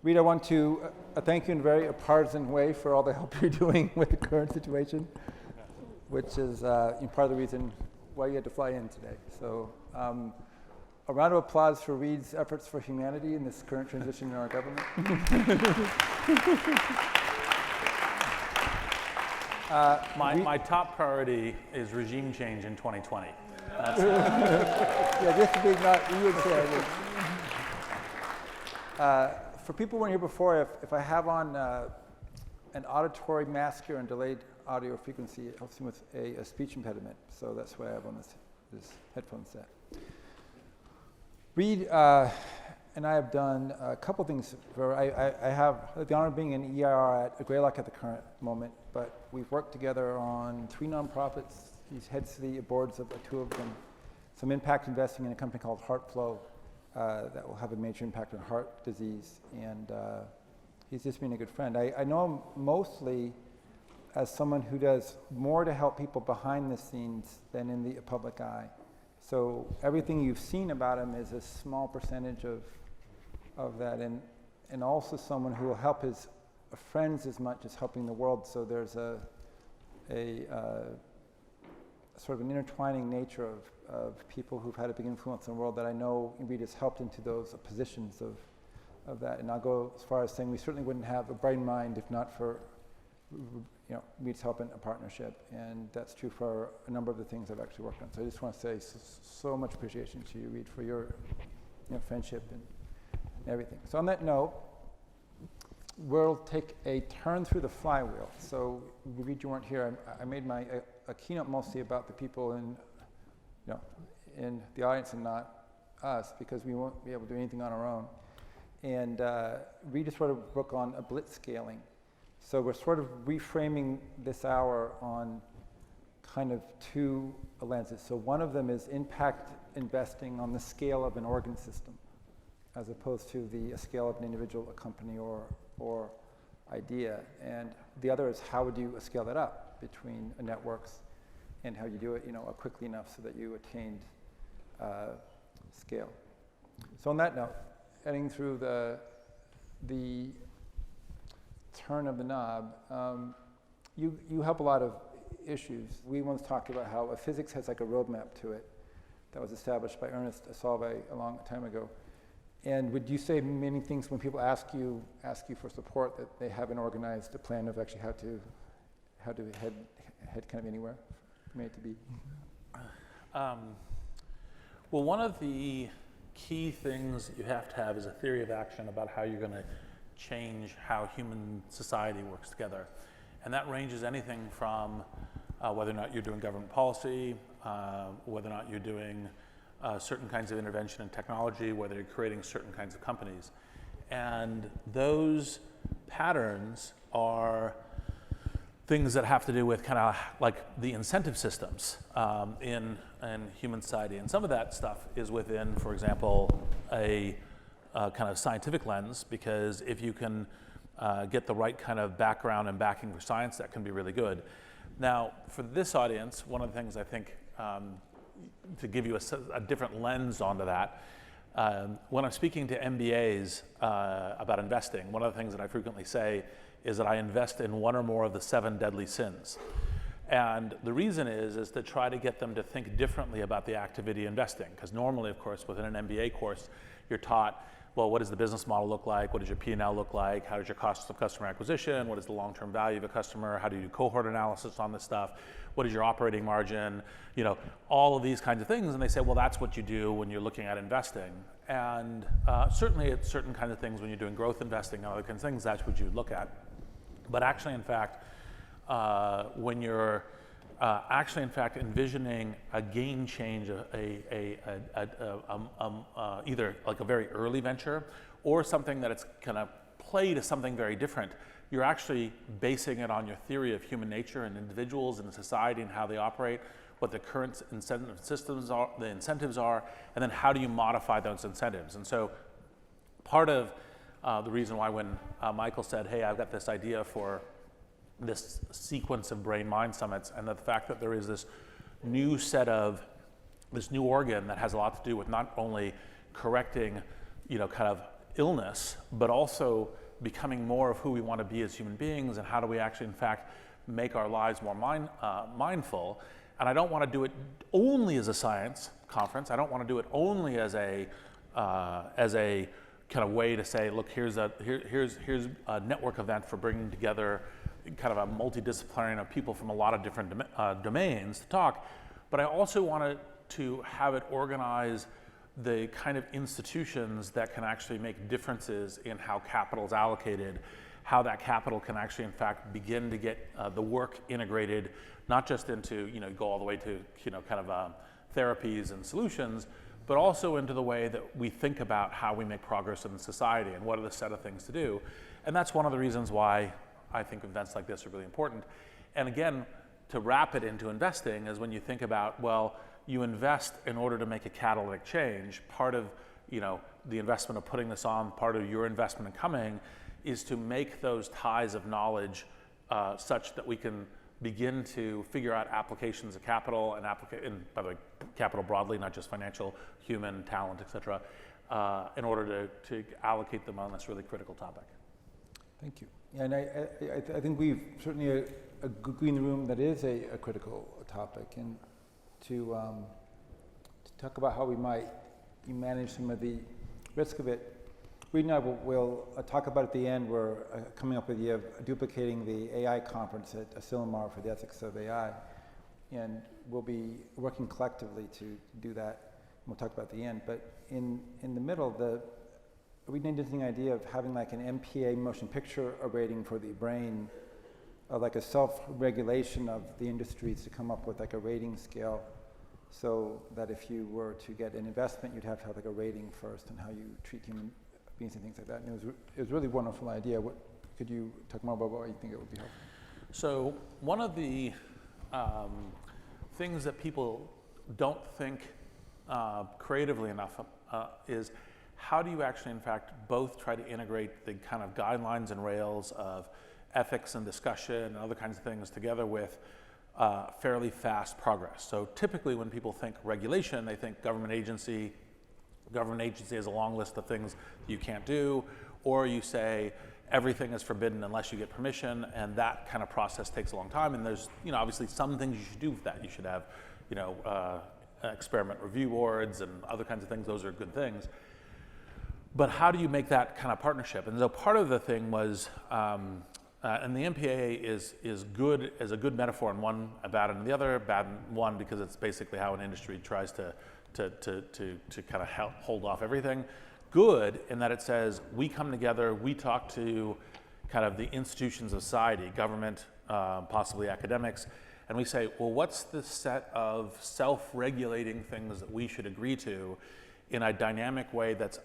Reid, I want to thank you in a very partisan way for all the help you're doing with the current situation, which is part of the reason why you had to fly in today. So a round of applause for Reid's efforts for humanity in this current transition in our government. My top priority is regime change in 2020. Yeah, just to be not you would say. For people who weren't here before, if I have on an auditory masker and delayed audio frequency, it helps me with a speech impediment. So that's why I have on this headphone set. Reid and I have done a couple things. I have the honor of being an EIR at Greylock at the current moment, but we've worked together on 3 nonprofits. He's heads the boards of 2 of them. Some impact investing in a company called HeartFlow that will have a major impact on heart disease, and he's just been a good friend. I know him mostly as someone who does more to help people behind the scenes than in the public eye. So everything you've seen about him is a small percentage of that, and also someone who will help his friends as much as helping the world. So there's a sort of an intertwining nature of people who've had a big influence in the world that I know Reid has helped into those positions of that. And I'll go as far as saying we certainly wouldn't have a BrainMind if not for Reid's help in a partnership, and that's true for a number of the things I've actually worked on. So I just want to say so much appreciation to you, Reid, for your friendship and everything. So on that note, we'll take a turn through the flywheel. So Reid, you weren't here. I made a keynote mostly about the people in the audience and not us, because we won't be able to do anything on our own. And Reid just wrote a book on blitz scaling. So we're sort of reframing this hour on kind of 2 lenses. So one of them is impact investing on the scale of an organ system, as opposed to the scale of an individual, a company, or idea. And the other is how would you scale that up between networks, and how you do it quickly enough so that you attained scale. So on that note, heading through the turn of the knob, you help a lot of issues. We once talked about how physics has like a roadmap to it that was established by Ernest Solvay a long time ago. And would you say many things when people ask you for support that they haven't organized a plan of actually how to head kind of anywhere made to be? Well, one of the key things you have to have is a theory of action about how you're going to change how human society works together. And that ranges anything from whether or not you're doing government policy, whether or not you're doing certain kinds of intervention in technology, whether you're creating certain kinds of companies. And those patterns are things that have to do with kind of like the incentive systems in human society. And some of that stuff is within, for example, a kind of scientific lens, because if you can get the right kind of background and backing for science, that can be really good. Now, for this audience, one of the things I think, to give you a different lens onto that, when I'm speaking to MBAs about investing, one of the things that I frequently say is that I invest in one or more of the 7 deadly sins. And the reason is to try to get them to think differently about the activity investing. Because normally, of course, within an MBA course, you're taught, well, what does the business model look like? What does your P&L look like? How does your cost of customer acquisition? What is the long-term value of a customer? How do you do cohort analysis on this stuff? What is your operating margin? All of these kinds of things. And they say, well, that's what you do when you're looking at investing. And certainly at certain kinds of things, when you're doing growth investing and other kinds of things, that's what you look at. But actually, in fact, when you're envisioning a game change, either like a very early venture or something that it's going to play to something very different, you're actually basing it on your theory of human nature and individuals and society and how they operate, what the current incentive systems are, the incentives are, and then how do you modify those incentives. And so part of the reason why when Michael said, hey, I've got this idea for this sequence of BrainMind summits, and the fact that there is this new organ that has a lot to do with not only correcting, kind of illness, but also becoming more of who we want to be as human beings, and how do we actually, in fact, make our lives more mindful. And I don't want to do it only as a science conference. I don't want to do it only as a kind of way to say, look, here's a network event for bringing together kind of a multidisciplinary of people from a lot of different domains to talk. But I also wanted to have it organize the kind of institutions that can actually make differences in how capital is allocated, how that capital can actually, in fact, begin to get the work integrated, not just into, go all the way to, kind of therapies and solutions, but also into the way that we think about how we make progress in society and what are the set of things to do. And that's one of the reasons why I think events like this are really important. And again, to wrap it into investing is when you think about, well, you invest in order to make a catalytic change. Part of, the investment of putting this on, part of your investment in coming, is to make those ties of knowledge such that we can begin to figure out applications of capital and by the way, capital broadly, not just financial, human, talent, et cetera, in order to allocate them on this really critical topic. Thank you. And I think we've certainly agree in the room that is a critical topic, and to talk about how we might manage some of the risk of it. Reid and I will talk about at the end. We're coming up with the idea of duplicating the AI conference at Asilomar for the ethics of AI, and we'll be working collectively to do that. We'll talk about at the end. But in the middle, we need an interesting idea of having like an MPA motion picture rating for the brain, like a self-regulation of the industries to come up with like a rating scale, so that if you were to get an investment, you'd have to have like a rating first on how you treat human beings and things like that. And it was a really wonderful idea. Could you talk more about what you think it would be helpful? So one of the things that people don't think creatively enough is how do you actually, in fact, both try to integrate the kind of guidelines and rails of ethics and discussion and other kinds of things together with fairly fast progress. So typically when people think regulation, they think government agency has a long list of things you can't do, or you say everything is forbidden unless you get permission, and that kind of process takes a long time. And there's, obviously some things you should do with that. You should have, experiment review boards and other kinds of things. Those are good things. But how do you make that kind of partnership? And so part of the thing was, and the MPAA is good as a good metaphor in one, bad in the other. Bad in one because it's basically how an industry tries to kind of hold off everything. Good in that it says we come together, we talk to kind of the institutions of society, government, possibly academics, and we say, well, what's the set of self-regulating things that we should agree to in a dynamic way that's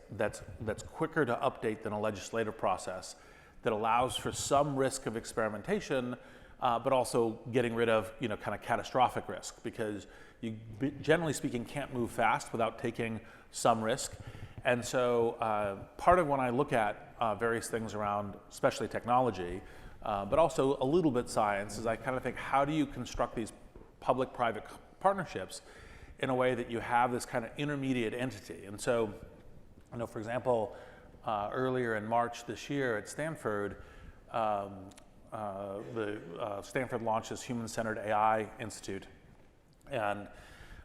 quicker to update than a legislative process, that allows for some risk of experimentation, but also getting rid of kind of catastrophic risk, because you generally speaking can't move fast without taking some risk. And so part of when I look at various things around, especially technology, but also a little bit science, is I kind of think, how do you construct these public-private partnerships in a way that you have this kind of intermediate entity? And so, for example, earlier in March this year at Stanford, Stanford launched this Human-Centered AI Institute. And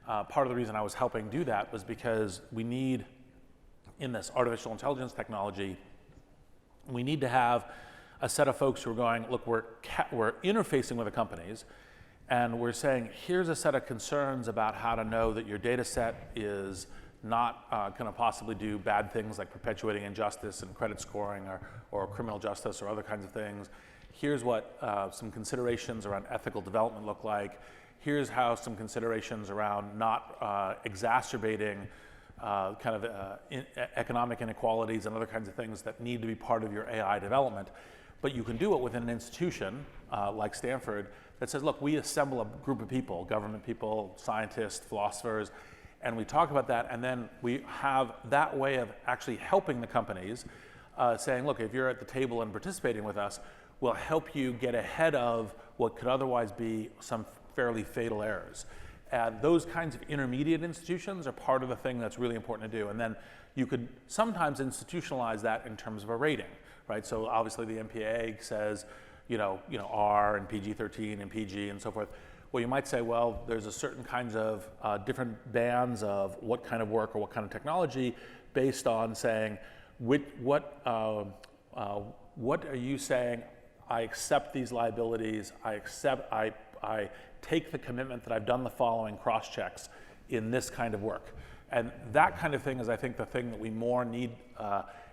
part of the reason I was helping do that was because we need, in this artificial intelligence technology, we need to have a set of folks who are going, look, we're interfacing with the companies, and we're saying, here's a set of concerns about how to know that your data set is not going to possibly do bad things like perpetuating injustice and credit scoring or criminal justice or other kinds of things. Here's what some considerations around ethical development look like. Here's how some considerations around not exacerbating economic inequalities and other kinds of things that need to be part of your AI development. But you can do it within an institution like Stanford that says, look, we assemble a group of people, government people, scientists, philosophers, and we talk about that, and then we have that way of actually helping the companies, saying, look, if you're at the table and participating with us, we'll help you get ahead of what could otherwise be some fairly fatal errors. And those kinds of intermediate institutions are part of the thing that's really important to do. And then you could sometimes institutionalize that in terms of a rating, right? So obviously the MPAA says, R and PG-13 and PG and so forth. Well, you might say, well, there's a certain kinds of different bands of what kind of work or what kind of technology based on saying, what are you saying? I accept these liabilities. I take the commitment that I've done the following cross checks in this kind of work. And that kind of thing is, I think, the thing that we more need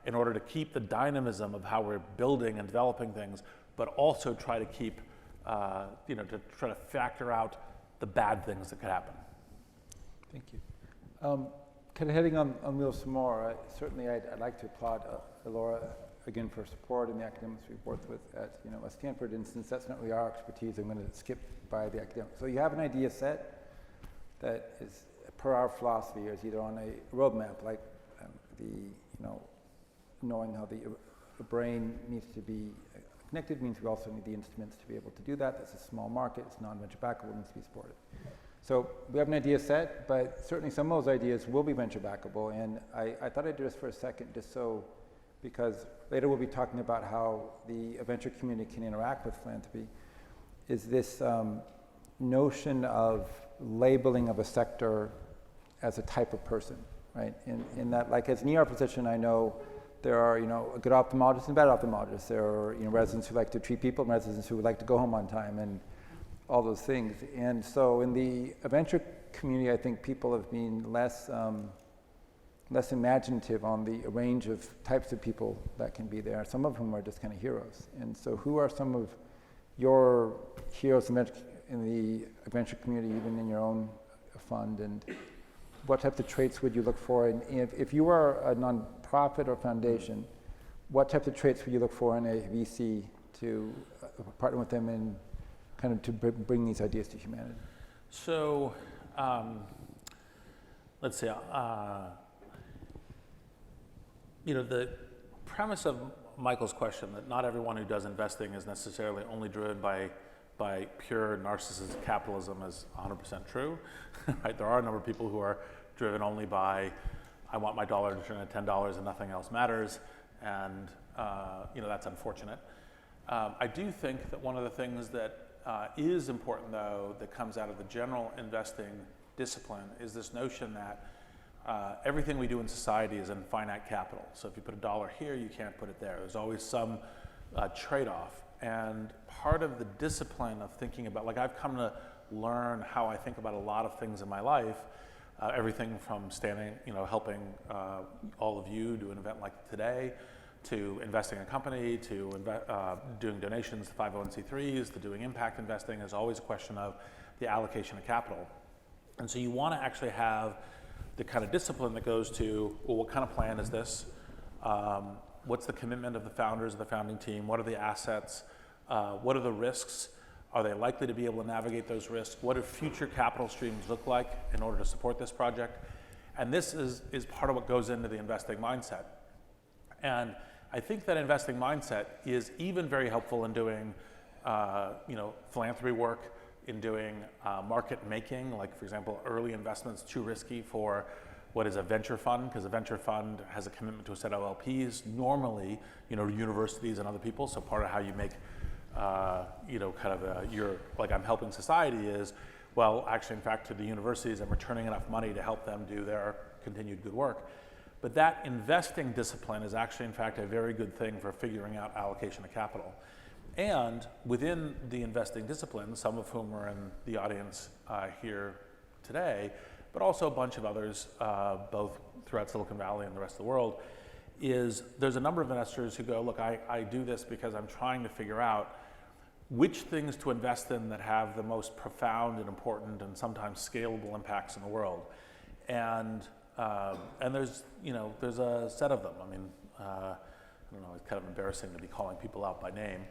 in order to keep the dynamism of how we're building and developing things, but also try to keep, to try to factor out the bad things that could happen. Thank you. Kind of heading on wheels some more, certainly I'd like to applaud Laura again for support and the academics we've worked with at Stanford. And since that's not really our expertise, I'm going to skip by the academics. So you have an idea set that is, per our philosophy, is either on a roadmap, like knowing how the brain needs to be connected means we also need the instruments to be able to do that. That's a small market. It's non-venture backable. It needs to be supported. So we have an idea set, but certainly some of those ideas will be venture backable. And I thought I'd do this for a second, because later we'll be talking about how the venture community can interact with philanthropy, is this notion of labeling of a sector as a type of person, right? In that, like as an ER physician, I know there are, good ophthalmologists and bad ophthalmologists. There are, residents who like to treat people and residents who would like to go home on time and all those things. And so in the venture community, I think people have been less imaginative on the range of types of people that can be there, some of whom are just kind of heroes. And so who are some of your heroes in the venture community, even in your own fund, and what types of traits would you look for? And if you were a nonprofit or foundation, what types of traits would you look for in a VC to partner with them and kind of to bring these ideas to humanity? So let's see. The premise of Michael's question that not everyone who does investing is necessarily only driven by pure narcissistic capitalism is 100% true. Right? There are a number of people who are driven only by, I want my dollar to turn at $10 and nothing else matters, and that's unfortunate. I do think that one of the things that is important, though, that comes out of the general investing discipline is this notion that everything we do in society is in finite capital. So if you put $1 here, you can't put it there. There's always some trade-off. And part of the discipline of thinking about, like I've come to learn how I think about a lot of things in my life, everything from helping all of you do an event like today, to investing in a company, to doing donations to 501c3s, to doing impact investing. There's always a question of the allocation of capital. And so you want to actually have the kind of discipline that goes to, well, what kind of plan is this? What's the commitment of the founders of the founding team? What are the assets? What are the risks? Are they likely to be able to navigate those risks? What do future capital streams look like in order to support this project? And this is part of what goes into the investing mindset. And I think that investing mindset is even very helpful in doing philanthropy work, in doing market making, like for example, early investments too risky for what is a venture fund, because a venture fund has a commitment to a set of LPs, normally, universities and other people. So part of how you make, I'm helping society is, well, actually, in fact, to the universities, I'm returning enough money to help them do their continued good work. But that investing discipline is actually, in fact, a very good thing for figuring out allocation of capital. And within the investing discipline, some of whom are in the audience here today, but also a bunch of others, both throughout Silicon Valley and the rest of the world, is there's a number of investors who go, look, I do this because I'm trying to figure out which things to invest in that have the most profound and important and sometimes scalable impacts in the world. And there's a set of them. I mean, I don't know, it's kind of embarrassing to be calling people out by name.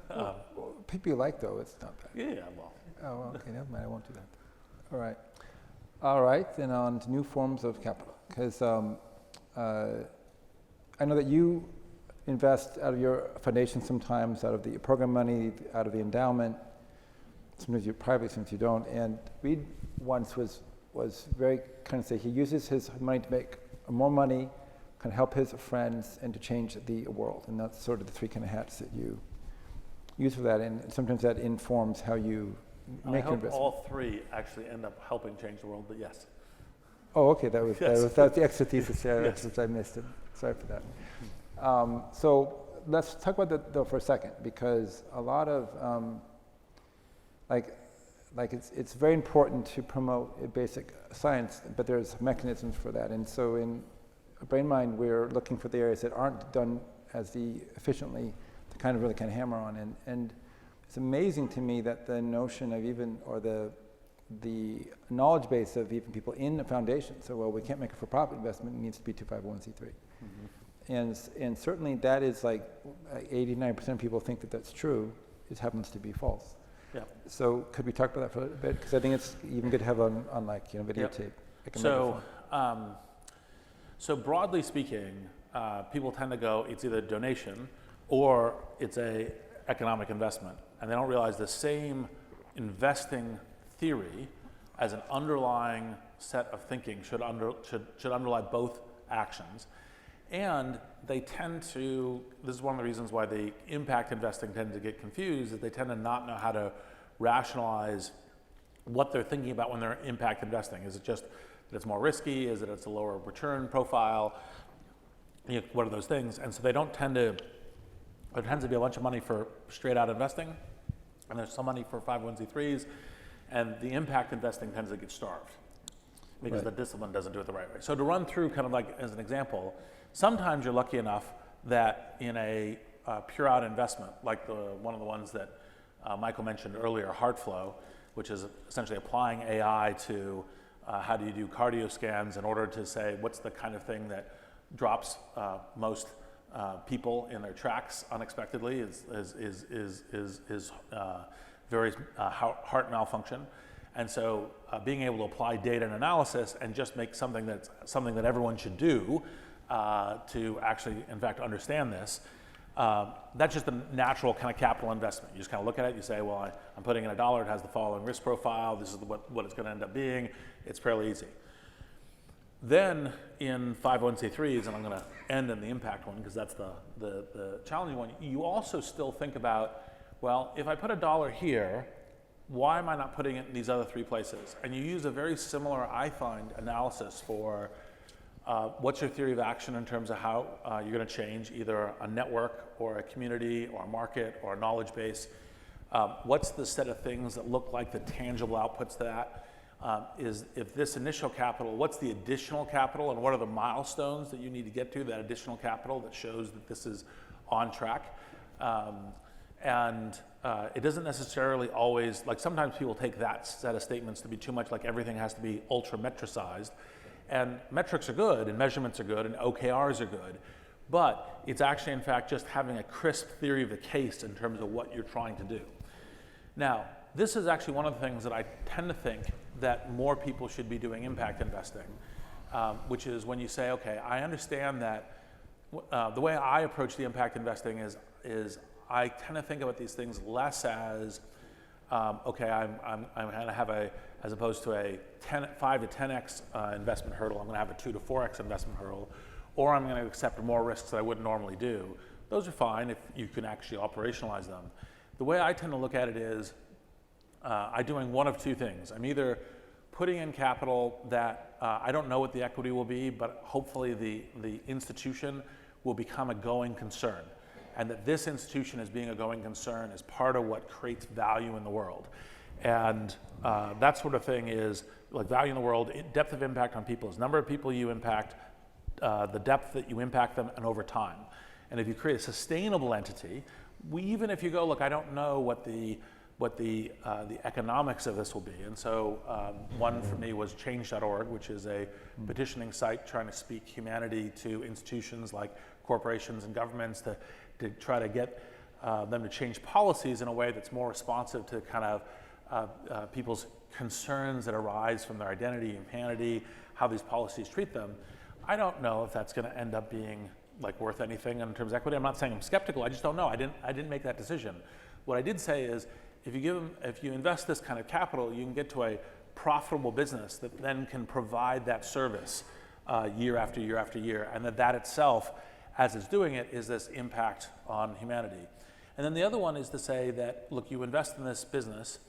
Well, people you like, though, it's not bad. Yeah, well. Oh, well, okay, never mind, I won't do that. All right, then on to new forms of capital. Because I know that you invest out of your foundation sometimes, out of the program money, out of the endowment. sometimes you privately, sometimes you don't. And Reid once was very kind of say he uses his money to make more money, kind of help his friends, and to change the world. And that's sort of the three kind of hats that you use for that. And sometimes that informs how you make your investment. I hope all three actually end up helping change the world, but yes. Oh, okay, that was the extra thesis there, Yes. which I missed it. Sorry for that. So let's talk about that though for a second, because a lot of it's very important to promote a basic science, but there's mechanisms for that. And so in BrainMind, we're looking for the areas that aren't done as efficiently to kind of really kind of hammer on. And it's amazing to me that the notion of even, or the knowledge base of even people in the foundation, so well, we can't make a for-profit investment, it needs to be 501c3. Mm-hmm. And certainly that is like 89% of people think that that's true. It happens to be false. Yeah. So could we talk about that for a bit? Because I think it's even good to have on like videotape. Yep. So broadly speaking, people tend to go, it's either donation or it's a economic investment, and they don't realize the same investing theory as an underlying set of thinking should underlie both actions. And they tend to, this is one of the reasons why the impact investing tend to get confused, is they tend to not know how to rationalize what they're thinking about when they're impact investing. Is it just that it's more risky? Is it it's a lower return profile? What are those things? And so they don't tend to, there tends to be a bunch of money for straight out investing, and there's some money for 501c3s, and the impact investing tends to get starved because the discipline doesn't do it the right way. So to run through kind of like as an example, sometimes you're lucky enough that in a pure out investment, like one of the ones that Michael mentioned earlier, HeartFlow, which is essentially applying AI to how do you do cardio scans in order to say what's the kind of thing that drops most people in their tracks unexpectedly is various heart malfunction. And so being able to apply data and analysis and just make something that everyone should do to actually, in fact, understand this, that's just a natural kind of capital investment. You just kind of look at it, you say, well, I'm putting in $1, it has the following risk profile, this is what it's going to end up being. It's fairly easy. Then in 501c3s, and I'm going to end in the impact one because that's the challenging one, you also still think about, well, if I put $1 here, why am I not putting it in these other three places? And you use a very similar, I find, analysis for what's your theory of action in terms of how you're going to change either a network or a community or a market or a knowledge base. What's the set of things that look like the tangible outputs to that? Is if this initial capital, what's the additional capital, and what are the milestones that you need to get to, that additional capital that shows that this is on track? It doesn't necessarily always, like sometimes people take that set of statements to be too much, like everything has to be ultra metricized. And metrics are good, and measurements are good, and OKRs are good, but it's actually, in fact, just having a crisp theory of the case in terms of what you're trying to do. Now, this is actually one of the things that I tend to think that more people should be doing impact investing, which is when you say, okay, I understand that the way I approach the impact investing is I tend to think about these things less as, okay, I'm going to have as opposed to a 5 to 10x investment hurdle, I'm going to have a 2 to 4x investment hurdle, or I'm going to accept more risks that I wouldn't normally do. Those are fine if you can actually operationalize them. The way I tend to look at it is, I'm doing one of two things. I'm either putting in capital that I don't know what the equity will be, but hopefully the institution will become a going concern, and that this institution as being a going concern is part of what creates value in the world. And that sort of thing is like value in the world, depth of impact on people is number of people you impact, the depth that you impact them, and over time. And if you create a sustainable entity, even if you go, look, I don't know what the economics of this will be. And so one for me was change.org, which is a petitioning site trying to speak humanity to institutions like corporations and governments to try to get them to change policies in a way that's more responsive to kind of people's concerns that arise from their identity and humanity, how these policies treat them. I don't know if that's going to end up being like worth anything in terms of equity. I'm not saying I'm skeptical. I just don't know. I didn't make that decision. What I did say is, if you invest this kind of capital, you can get to a profitable business that then can provide that service year after year after year, and that itself, as it's doing it, is this impact on humanity. And then the other one is to say that, look, you invest in this business,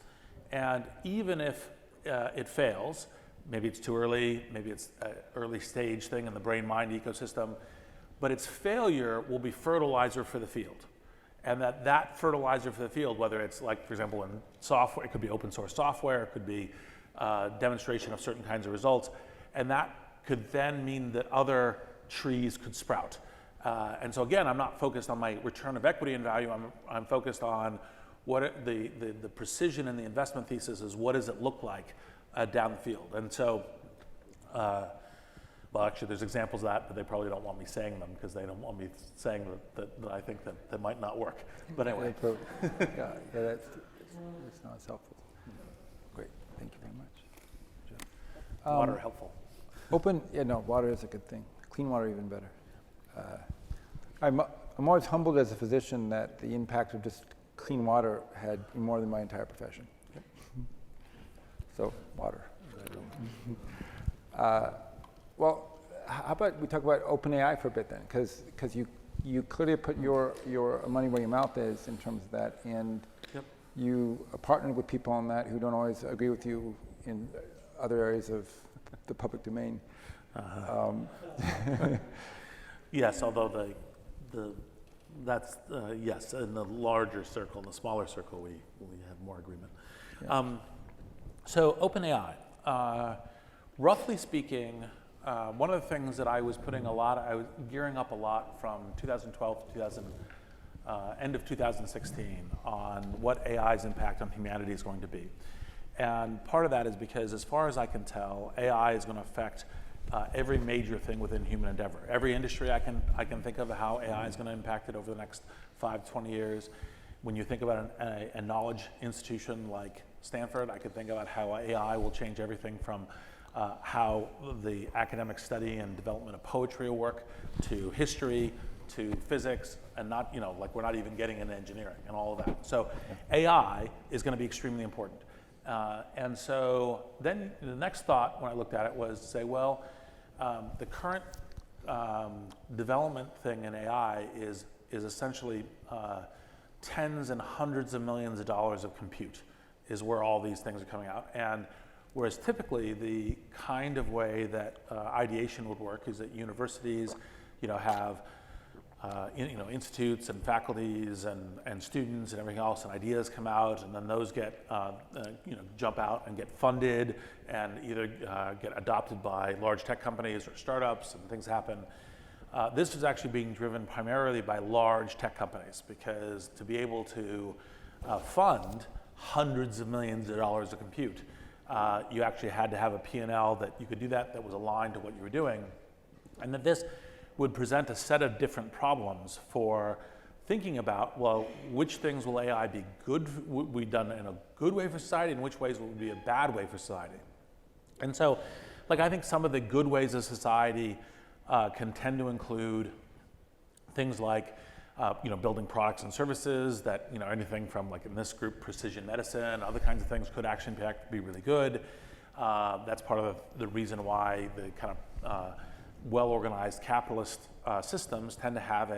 and even if it fails, maybe it's too early, maybe it's an early stage thing in the BrainMind ecosystem, but its failure will be fertilizer for the field. And that fertilizer for the field, whether it's like, for example, in software, it could be open source software, it could be demonstration of certain kinds of results, and that could then mean that other trees could sprout. And so again, I'm not focused on my return of equity and value, I'm focused on what the precision in the investment thesis is, what does it look like down the field. And so, well, actually, there's examples of that, but they probably don't want me saying them because they don't want me saying that I think that might not work. But anyway. Yeah, that's not as helpful. Great, thank you very much. Water helpful. Water is a good thing. Clean water even better. I'm always humbled as a physician that the impact of just clean water had more than my entire profession. Yep. So, water. Well, how about we talk about OpenAI for a bit then? Because you clearly put your money where your mouth is in terms of that, and yep. You are partnered with people on that who don't always agree with you in other areas of the public domain. Yes, although that's yes, in the larger circle, in the smaller circle, we have more agreement. Yeah. So OpenAI, roughly speaking, one of the things that I was gearing up a lot from 2012 to end of 2016 on what AI's impact on humanity is going to be. And part of that is because, as far as I can tell, AI is going to affect every major thing within human endeavor. Every industry I can think of how AI is going to impact it over the next 5-20 years. When you think about a knowledge institution like Stanford, I could think about how AI will change everything from how the academic study and development of poetry will work, to history, to physics, and not, like we're not even getting into engineering and all of that. So AI is going to be extremely important. And so then the next thought when I looked at it was to say, well, the current development thing in AI is essentially tens and hundreds of millions of dollars of compute is where all these things are coming out. And whereas typically the kind of way that ideation would work is that universities, have institutes and faculties and students and everything else, and ideas come out, and then those get jump out and get funded and either get adopted by large tech companies or startups, and things happen. This is actually being driven primarily by large tech companies, because to be able to fund hundreds of millions of dollars of compute, you actually had to have a P&L that you could do that was aligned to what you were doing, and that this would present a set of different problems for thinking about, well, which things will AI be done in a good way for society, and which ways will it be a bad way for society. And so, I think some of the good ways of society can tend to include things like, building products and services that, anything from, in this group, precision medicine, other kinds of things could actually be really good. That's part of the reason why the kind of well-organized capitalist systems tend to have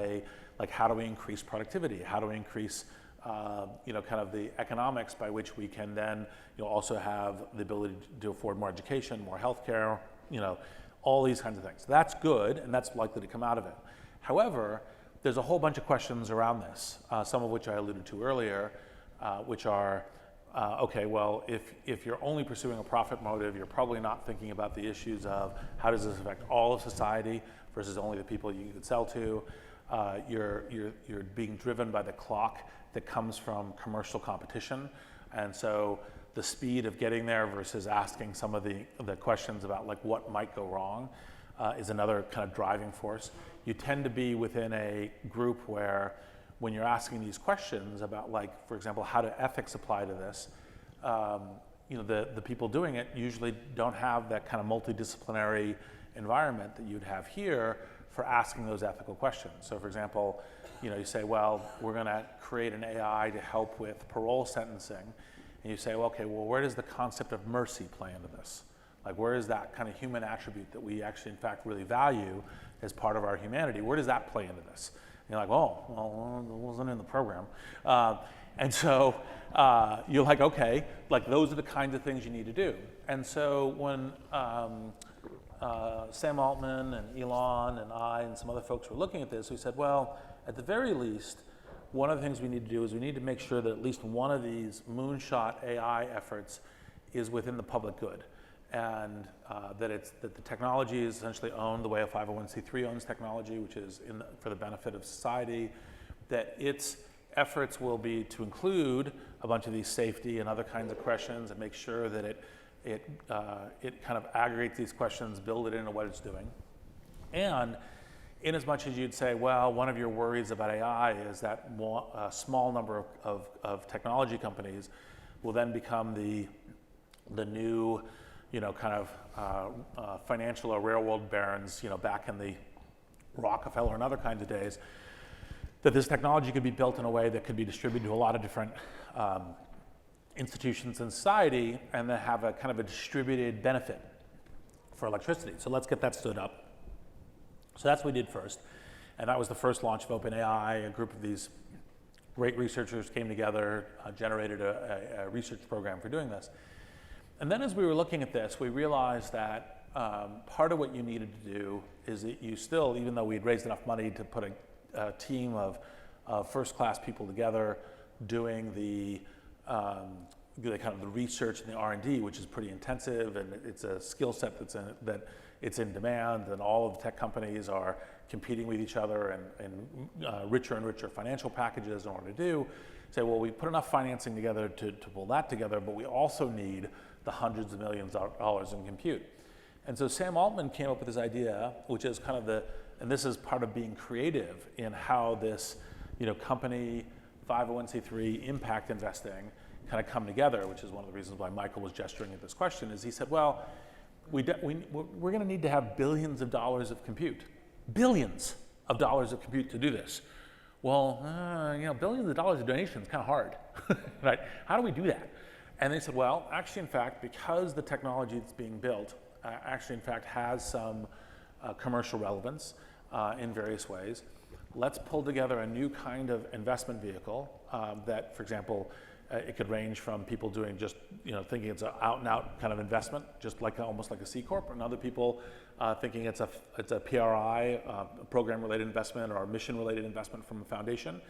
how do we increase productivity? How do we increase, kind of the economics by which we can then, also have the ability to afford more education, more healthcare, all these kinds of things. That's good, and that's likely to come out of it. However, there's a whole bunch of questions around this, some of which I alluded to earlier, which are, okay, well, if you're only pursuing a profit motive, you're probably not thinking about the issues of how does this affect all of society versus only the people you could sell to. You're being driven by the clock that comes from commercial competition, and so the speed of getting there versus asking some of the questions about what might go wrong is another kind of driving force. You tend to be within a group where, when you're asking these questions about, for example, how do ethics apply to this, the people doing it usually don't have that kind of multidisciplinary environment that you'd have here for asking those ethical questions. So for example, you say, well, we're going to create an AI to help with parole sentencing. And you say, well, okay, well, where does the concept of mercy play into this? Like, where is that kind of human attribute that we actually, in fact, really value as part of our humanity? Where does that play into this? And you're like, oh, well, it wasn't in the program. And so you're like, okay, like those are the kinds of things you need to do. And so when Sam Altman and Elon and I and some other folks were looking at this, we said, well, at the very least, one of the things we need to do is we need to make sure that at least one of these moonshot AI efforts is within the public good, and that the technology is essentially owned the way a 501c3 owns technology, which is for the benefit of society, that its efforts will be to include a bunch of these safety and other kinds of questions and make sure that it kind of aggregates these questions, build it into what it's doing. And in as much as you'd say, well, one of your worries about AI is that a small number of technology companies will then become the new, kind of financial or railroad barons, back in the Rockefeller and other kinds of days, that this technology could be built in a way that could be distributed to a lot of different institutions in society and then have a kind of a distributed benefit for electricity. So let's get that stood up. So that's what we did first. And that was the first launch of OpenAI. A group of these great researchers came together, generated a research program for doing this. And then as we were looking at this, we realized that part of what you needed to do is that you still, even though we had raised enough money to put a team of first-class people together doing the kind of the research and the R&D, which is pretty intensive, and it's a skill set that it's in demand, and all of the tech companies are competing with each other and richer and richer financial packages in order to do. Say, well, we put enough financing together to pull that together, but we also need the hundreds of millions of dollars in compute. And so Sam Altman came up with this idea, which is kind of and this is part of being creative in how this, company, 501c3 impact investing kind of come together, which is one of the reasons why Michael was gesturing at this question, is he said, well, we're going to need to have billions of dollars of compute. Billions of dollars of compute to do this. Well, billions of dollars of donation is kind of hard, right? How do we do that? And they said, well, actually, in fact, because the technology that's being built actually, in fact, has some commercial relevance in various ways, let's pull together a new kind of investment vehicle that, for example, it could range from people doing just, thinking it's an out-and-out kind of investment, just like almost like a C Corp, and other people thinking it's a PRI, program-related investment, or a mission-related investment from a foundation.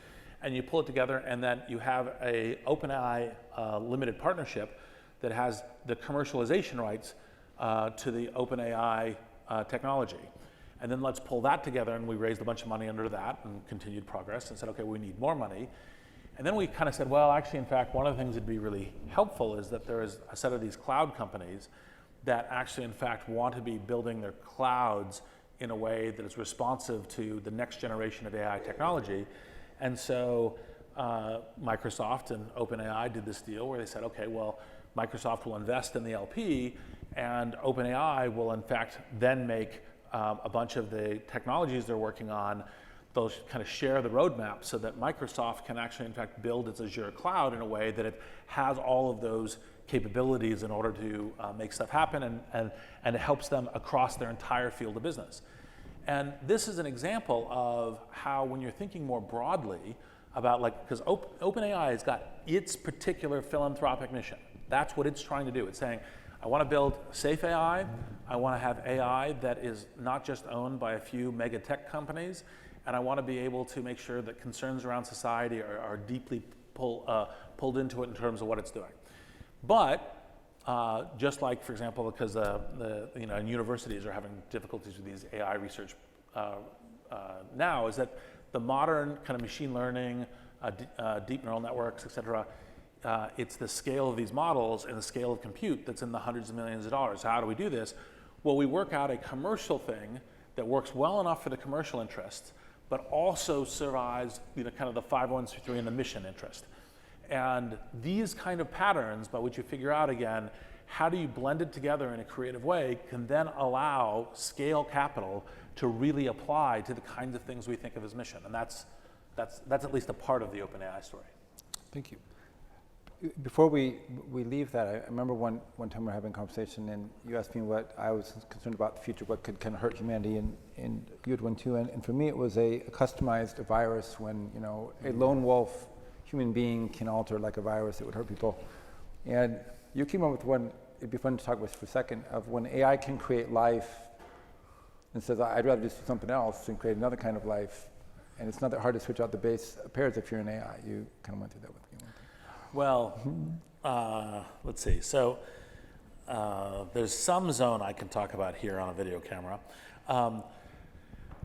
And you pull it together, and then you have a OpenAI limited partnership that has the commercialization rights to the OpenAI technology. And then let's pull that together, and we raised a bunch of money under that and continued progress and said, okay, we need more money. And then we kind of said, well, actually, in fact, one of the things that'd be really helpful is that there is a set of these cloud companies that actually, in fact, want to be building their clouds in a way that is responsive to the next generation of AI technology. And so Microsoft and OpenAI did this deal where they said, okay, well, Microsoft will invest in the LP, and OpenAI will, in fact, then make a bunch of the technologies they're working on, they'll kind of share the roadmap so that Microsoft can actually, in fact, build its Azure cloud in a way that it has all of those capabilities in order to make stuff happen, and it helps them across their entire field of business. And this is an example of how, when you're thinking more broadly about, because OpenAI has got its particular philanthropic mission. That's what it's trying to do. It's saying, I want to build safe AI. I want to have AI that is not just owned by a few mega tech companies. And I want to be able to make sure that concerns around society are deeply pulled into it in terms of what it's doing. But just like, for example, because universities are having difficulties with these AI research now, is that the modern kind of machine learning, deep neural networks, et cetera, it's the scale of these models and the scale of compute that's in the hundreds of millions of dollars. So how do we do this? Well, we work out a commercial thing that works well enough for the commercial interests, but also survives kind of the 501c3 and the mission interest. And these kind of patterns by which you figure out, again, how do you blend it together in a creative way can then allow scale capital to really apply to the kinds of things we think of as mission. And that's at least a part of the OpenAI story. Thank you. Before we leave that, I remember one time we were having a conversation, and you asked me what I was concerned about the future, what could kind of hurt humanity, and you had one too. And for me, it was a customized virus when, you know, a lone wolf human being can alter like a virus that would hurt people. And you came up with one, it'd be fun to talk about for a second, of when AI can create life and says, I'd rather just do something else and create another kind of life. And it's not that hard to switch out the base pairs if you're in AI. You kind of went through that with me. Well, let's see. So there's some zone I can talk about here on a video camera.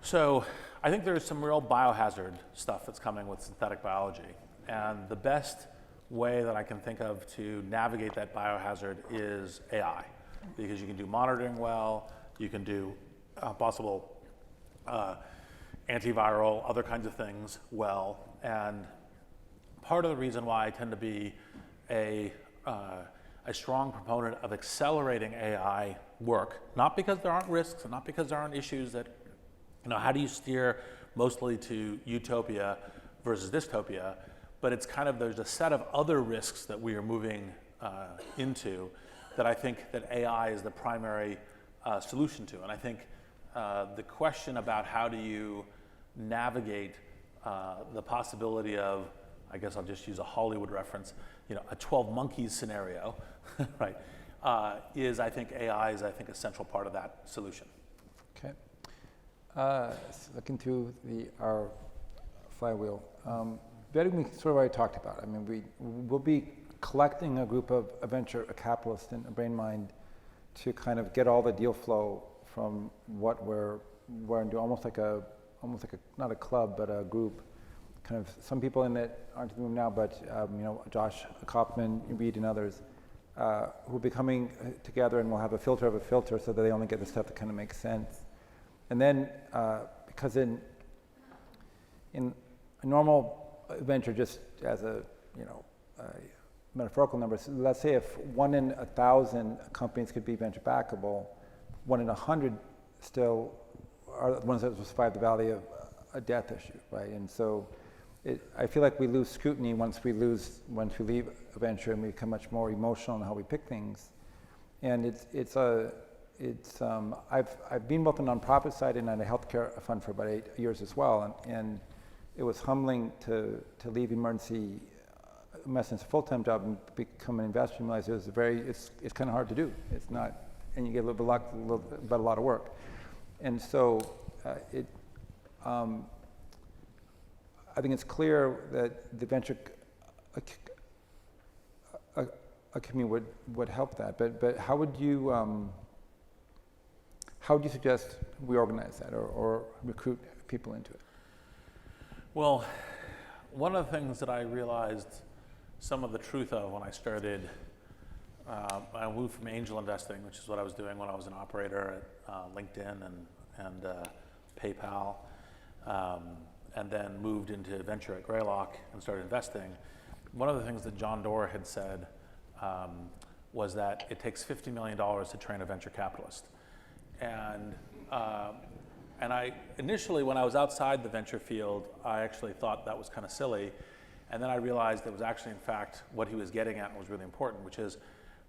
So I think there's some real biohazard stuff that's coming with synthetic biology. And the best way that I can think of to navigate that biohazard is AI, because you can do monitoring well, you can do possible antiviral, other kinds of things well, and part of the reason why I tend to be a strong proponent of accelerating AI work, not because there aren't risks and not because there aren't issues that, you know, how do you steer mostly to utopia versus dystopia, but it's kind of, there's a set of other risks that we are moving into that I think that AI is the primary solution to. And I think the question about how do you navigate the possibility of, I guess I'll just use a Hollywood reference, you know, a 12 Monkeys scenario, right, is, I think AI is, I think, a central part of that solution. Okay. Looking through our flywheel, we sort of already talked about. I mean, we'll be collecting a group of venture capitalists in BrainMind to kind of get all the deal flow from what we're doing, almost like a not a club, but a group. Kind of some people in it aren't in the room now, but you know, Josh Kaufman, Reid, and others who will be coming together, and we'll have a filter of a filter so that they only get the stuff that kind of makes sense. And then because in a normal venture, just as a, you know, metaphorical number, so let's say if 1 in 1,000 companies could be venture backable, 1 in 100 still are the ones that will survive the valley of a death issue, right? And so I feel like we lose scrutiny once we leave a venture, and we become much more emotional in how we pick things. And I've been both on the nonprofit side and on a healthcare fund for about 8 years as well, and it was humbling to leave emergency medicine's a full-time job and become an investor and realize it's kind of hard to do. It's not, and you get a little bit of luck, but a lot of work. And so I think it's clear that the venture a community would help that. But how would you suggest we organize that or recruit people into it? Well, one of the things that I realized some of the truth of when I started, I moved from angel investing, which is what I was doing when I was an operator at LinkedIn and PayPal, and then moved into venture at Greylock and started investing. One of the things that John Doerr had said was that it takes $50 million to train a venture capitalist. And I initially, when I was outside the venture field, I actually thought that was kind of silly. And then I realized it was actually, in fact, what he was getting at was really important, which is,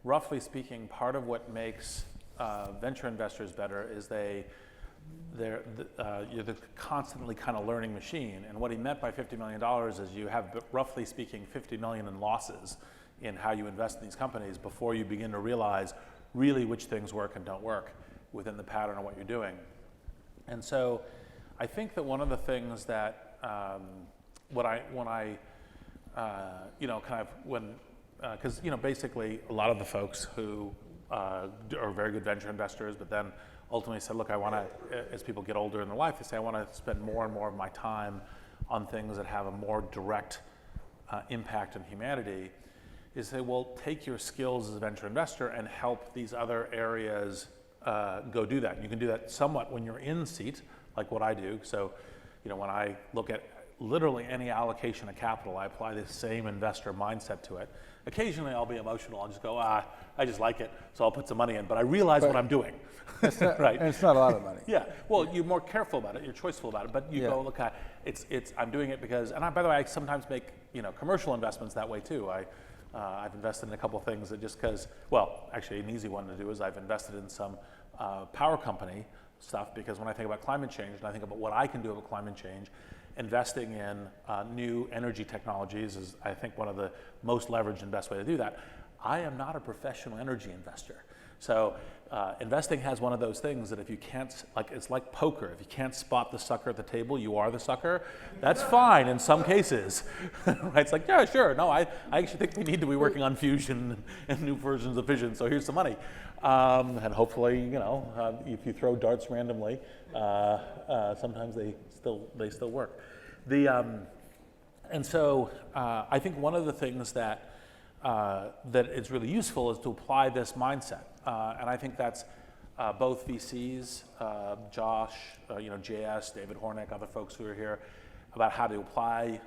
roughly speaking, part of what makes venture investors better is you're the constantly kind of learning machine. And what he meant by $50 million is you have, roughly speaking, 50 million in losses in how you invest in these companies before you begin to realize really which things work and don't work within the pattern of what you're doing. And so I think that one of the things that because basically a lot of the folks who are very good venture investors, but then ultimately said, look, I want to, as people get older in their life, they say, I want to spend more and more of my time on things that have a more direct impact on humanity, is say, well, take your skills as a venture investor and help these other areas go do that. You can do that somewhat when you're in seat, like what I do. So, when I look at literally any allocation of capital, I apply this same investor mindset to it. Occasionally I'll be emotional, I'll just go, I just like it, so I'll put some money in, but I realize what I'm doing, right? And it's not a lot of money. Yeah, well, you're more careful about it, you're choiceful about it, but you go, look, I'm doing it because, and by the way, I sometimes make, commercial investments that way too. I've invested in a couple of things that just because, well, actually an easy one to do is I've invested in some power company stuff, because when I think about climate change and I think about what I can do about climate change, investing in new energy technologies is, I think, one of the most leveraged and best way to do that. I am not a professional energy investor. So investing has one of those things that if you can't, it's like poker. If you can't spot the sucker at the table, you are the sucker. That's fine in some cases. Right? It's like, yeah, sure. No, I actually think we need to be working on fusion and new versions of fission, so here's some money. And hopefully, if you throw darts randomly, sometimes they still work. And so I think one of the things that is really useful is to apply this mindset. And I think that's both VCs, Josh, JS, David Hornick, other folks who are here, about how to apply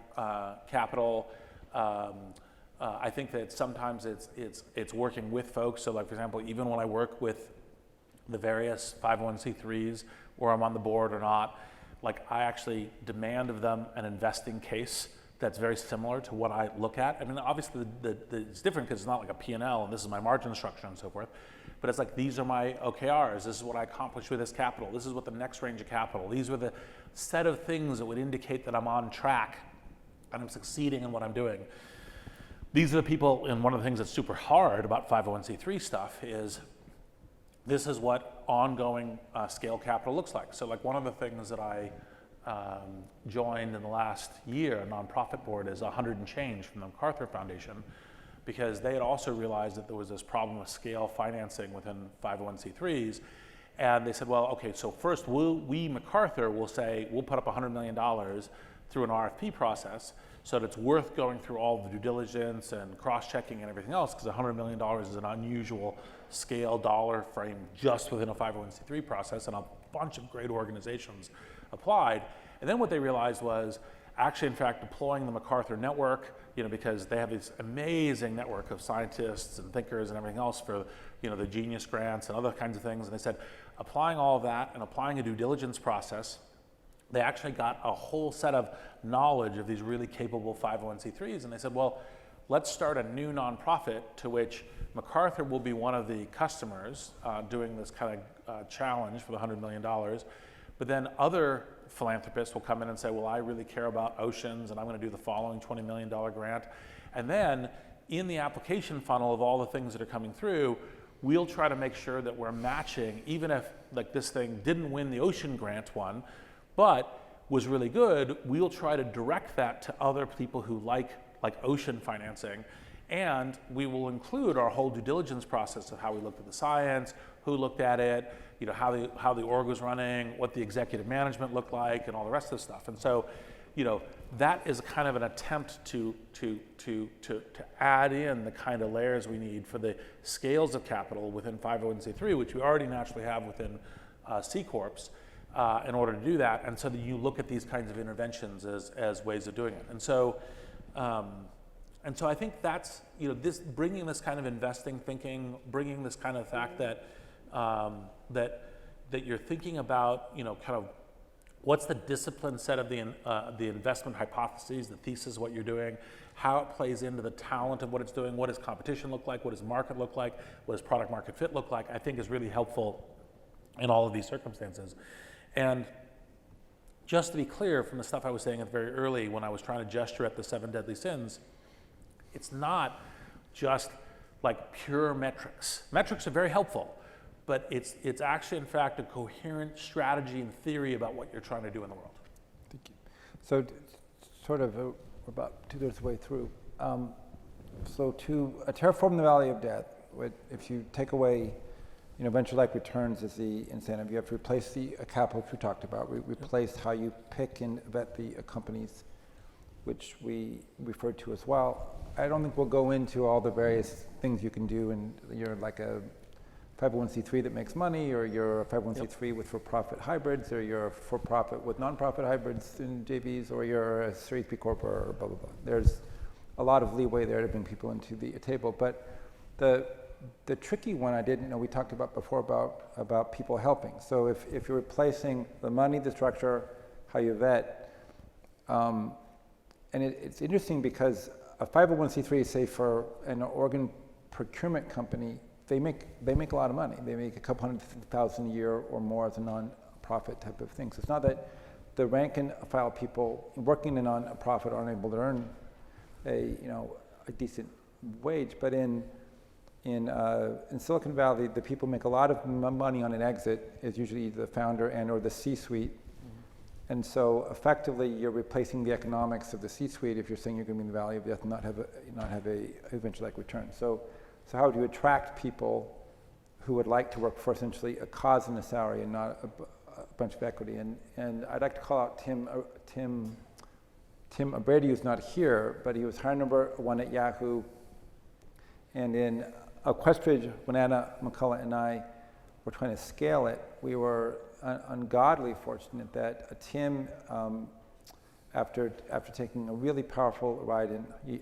capital. I think that sometimes it's working with folks. So, like, for example, even when I work with the various 501c3s, where I'm on the board or not, like, I actually demand of them an investing case that's very similar to what I look at. I mean, obviously it's different because it's not like a P&L and this is my margin structure and so forth, but it's like, these are my OKRs, this is what I accomplished with this capital, this is what the next range of capital, these were the set of things that would indicate that I'm on track and I'm succeeding in what I'm doing. These are the people, and one of the things that's super hard about 501c3 stuff is this is what ongoing scale capital looks like. So, like, one of the things that I joined in the last year, a nonprofit board, is 100 and change from the MacArthur Foundation, because they had also realized that there was this problem with scale financing within 501c3s. And they said, well, okay, so first we MacArthur will say, we'll put up $100 million through an RFP process, so that it's worth going through all the due diligence and cross-checking and everything else, because $100 million is an unusual scale dollar frame just within a 501c3 process, and a bunch of great organizations applied. And then what they realized was, actually, in fact, deploying the MacArthur network, because they have this amazing network of scientists and thinkers and everything else for, the Genius grants and other kinds of things. And they said, applying all of that and applying a due diligence process, they actually got a whole set of knowledge of these really capable 501c3s. And they said, well, let's start a new nonprofit to which MacArthur will be one of the customers doing this kind of challenge for the $100 million. But then other philanthropists will come in and say, well, I really care about oceans and I'm going to do the following $20 million grant. And then in the application funnel of all the things that are coming through, we'll try to make sure that we're matching, even if, like, this thing didn't win the ocean grant one, but was really good, we'll try to direct that to other people who like ocean financing. And we will include our whole due diligence process of how we looked at the science, who looked at it, how the org was running, what the executive management looked like, and all the rest of the stuff. And so, that is kind of an attempt to add in the kind of layers we need for the scales of capital within 501c3, which we already naturally have within C Corps, in order to do that. And so that you look at these kinds of interventions as ways of doing it. And so I think that's, this bringing this kind of investing thinking, bringing this kind of fact that that you're thinking about, kind of what's the discipline set of the investment hypotheses, the thesis, what you're doing, how it plays into the talent of what it's doing, what does competition look like, what does market look like, what does product market fit look like, I think is really helpful in all of these circumstances. And just to be clear from the stuff I was saying at very early when I was trying to gesture at the 7 deadly sins, it's not just like pure metrics. Metrics are very helpful, but it's actually, in fact, a coherent strategy and theory about what you're trying to do in the world. Thank you. So, sort of, we're about 2/3 of the way through. So to terraform the Valley of Death, if you take away, venture-like returns as the incentive, you have to replace the capital which we talked about, replace how you pick and vet the companies, which we referred to as well. I don't think we'll go into all the various things you can do, and you're like a 501c3 that makes money, or you're a 501c3 with for-profit hybrids, or you're a for-profit with non-profit hybrids in JVs, or you're a Series B Corp, or blah, blah, blah. There's a lot of leeway there to bring people into the table. But the tricky one I didn't know, we talked about before about people helping. So if you're replacing the money, the structure, how you vet, and it's interesting because a 501c3, say for an organ procurement company, they make a lot of money. They make a couple $100,000 a year or more as a non-profit type of thing. So it's not that the rank and file people working in a non-profit aren't able to earn a decent wage, but in Silicon Valley, the people make a lot of money on an exit is usually the founder and or the C-suite. Mm-hmm. And so effectively you're replacing the economics of the C-suite if you're saying you're going to be in the valley of death and not have a venture-like return. So how do you attract people who would like to work for essentially a cause and a salary and not a bunch of equity? And I'd like to call out Tim Brady, who's not here, but he was hire number 1 at Yahoo. And in Questbridge, when Anna McCullough and I were trying to scale it, we were ungodly fortunate that Tim, after taking a really powerful ride in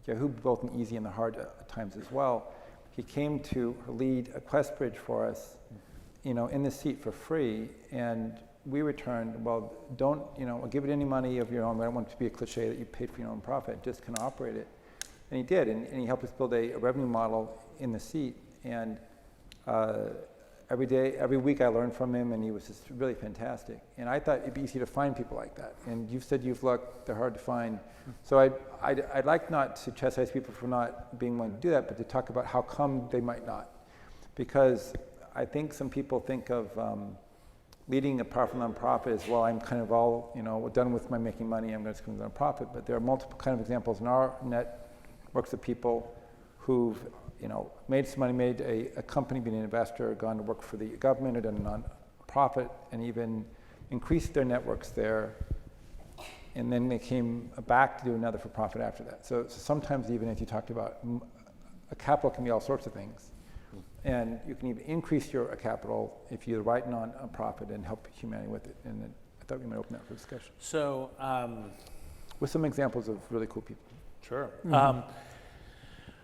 Yahoo, both in easy and the hard times as well, he came to lead a Questbridge for us, in the seat for free, and we returned, well, don't, give it any money of your own. I don't want it to be a cliche that you paid for your own profit, just kind of operate it. And he did, and he helped us build a revenue model in the seat. And every week I learned from him, and he was just really fantastic. And I thought it'd be easy to find people like that. And you've said you've looked, they're hard to find. So I'd like not to chastise people for not being willing to do that, but to talk about how come they might not. Because I think some people think of leading a powerful nonprofit as, well, I'm kind of all, done with my making money, I'm going to go to nonprofit. But there are multiple kind of examples in our networks of people who've, made some money, made a company, been an investor, gone to work for the government or done a non-profit, and even increased their networks there. And then they came back to do another for-profit after that. So sometimes, even as you talked about, a capital can be all sorts of things. And you can even increase your capital if you're right non-profit and help humanity with it. And I thought we might open that for discussion. So, with some examples of really cool people. Sure. Mm-hmm.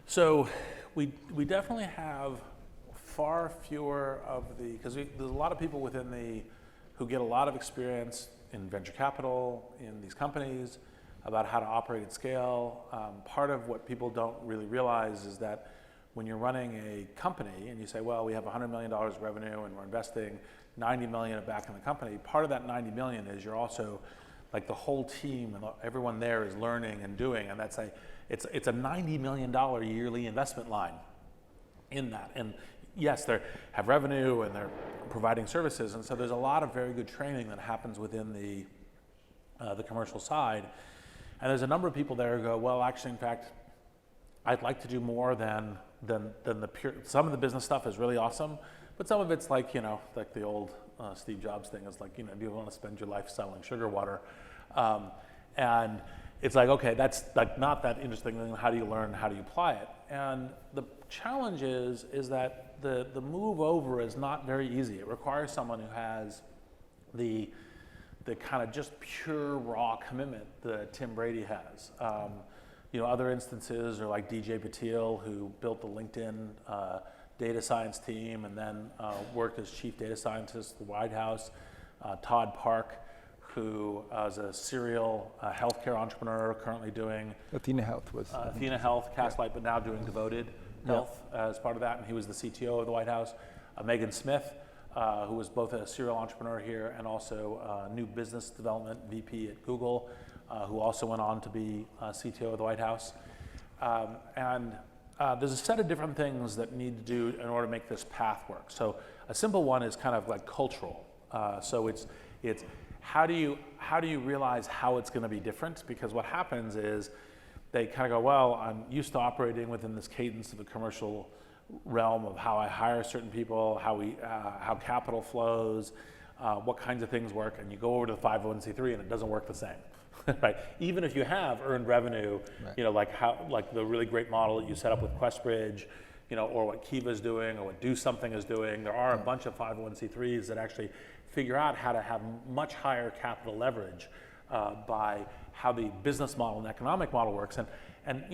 So we definitely have far fewer of because there's a lot of people within who get a lot of experience in venture capital, in these companies, about how to operate at scale. Part of what people don't really realize is that when you're running a company and you say, well, we have $100 million revenue and we're investing $90 million back in the company, part of that $90 million is you're also, like, the whole team and everyone there is learning and doing, and it's a $90 million yearly investment line in that. And yes, they have revenue and they're providing services, and so there's a lot of very good training that happens within the commercial side. And there's a number of people there who go, well, actually, in fact, I'd like to do more than the pure. Some of the business stuff is really awesome, but some of it's like, like the old Steve Jobs thing is like, do you want to spend your life selling sugar water? And it's like, okay, that's like not that interesting. Then how do you learn? How do you apply it? And the challenge is that the move over is not very easy. It requires someone who has the kind of just pure raw commitment that Tim Brady has. Other instances are like DJ Patil, who built the LinkedIn data science team and then worked as chief data scientist at the White House. Todd Park, who is a serial healthcare entrepreneur, currently doing Athena Health Athena Health, Castlight, but now doing Devoted Health as part of that, and he was the CTO of the White House. Megan Smith, who was both a serial entrepreneur here and also new business development VP at Google, who also went on to be CTO of the White House. And there's a set of different things that need to do in order to make this path work. So a simple one is kind of like cultural. So it's how do you realize how it's going to be different? Because what happens is they kind of go, well, I'm used to operating within this cadence of a commercial realm of how I hire certain people, how capital flows, what kinds of things work, and you go over to the 501c3 and it doesn't work the same. Right? Even if you have earned revenue, right. Like the really great model that you set up with Questbridge, or what Kiva is doing, or what Do Something is doing. There are a bunch of 501c3s that actually figure out how to have much higher capital leverage by how the business model and economic model works. And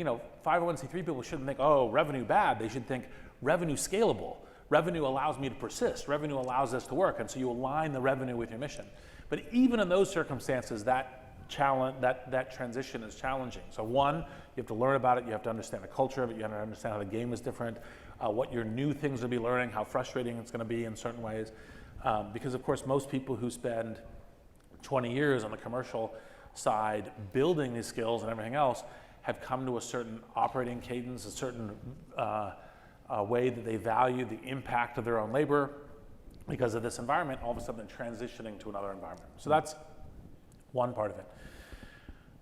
501c3 people shouldn't think, oh, revenue bad. They should think revenue scalable. Revenue allows me to persist. Revenue allows us to work. And so you align the revenue with your mission. But even in those circumstances, that transition is challenging. So one, you have to learn about it. You have to understand the culture of it. You have to understand how the game is different, what your new things will be learning, how frustrating it's going to be in certain ways. Because of course, most people who spend 20 years on the commercial side building these skills and everything else have come to a certain operating cadence, a certain way that they value the impact of their own labor because of this environment, all of a sudden transitioning to another environment. So that's one part of it.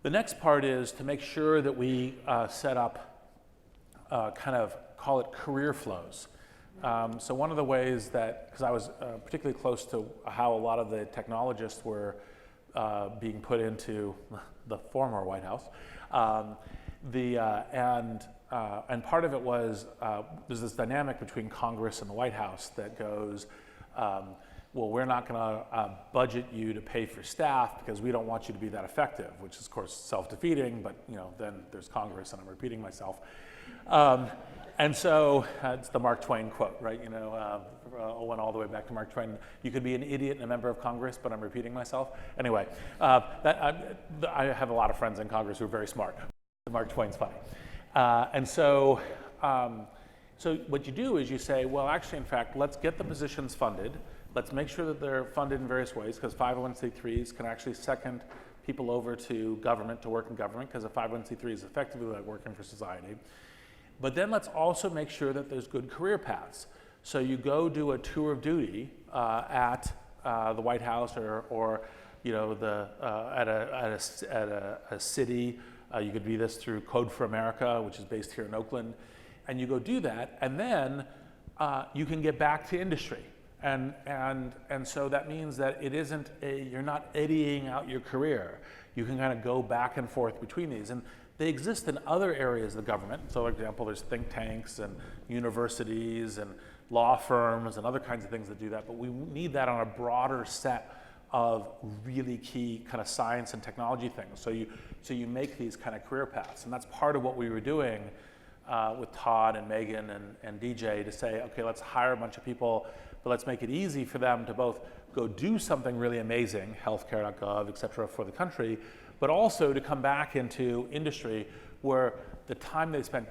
The next part is to make sure that we set up kind of call it career flows. So one of the ways that, because I was particularly close to how a lot of the technologists were being put into the former White House, and part of it was there's this dynamic between Congress and the White House that goes, well, we're not going to budget you to pay for staff because we don't want you to be that effective, which is of course self-defeating, but then there's Congress, and I'm repeating myself. And so it's the Mark Twain quote, right? Went all the way back to Mark Twain. You could be an idiot and a member of Congress, but I'm repeating myself. Anyway, I have a lot of friends in Congress who are very smart. Mark Twain's funny. So what you do is you say, well, actually, in fact, let's get the positions funded. Let's make sure that they're funded in various ways, because 501c3s can actually second people over to government to work in government, because a 501c3 is effectively like working for society. But then let's also make sure that there's good career paths. So you go do a tour of duty at the White House or at a city. You could do this through Code for America, which is based here in Oakland, and you go do that, and then you can get back to industry. And so that means that it isn't you're not eddying out your career. You can kind of go back and forth between these. And they exist in other areas of the government. So for example, there's think tanks and universities and law firms and other kinds of things that do that. But we need that on a broader set of really key kind of science and technology things. So you make these kind of career paths. And that's part of what we were doing with Todd and Megan and DJ to say, okay, let's hire a bunch of people, but let's make it easy for them to both go do something really amazing, healthcare.gov, et cetera, for the country, but also to come back into industry where the time they spent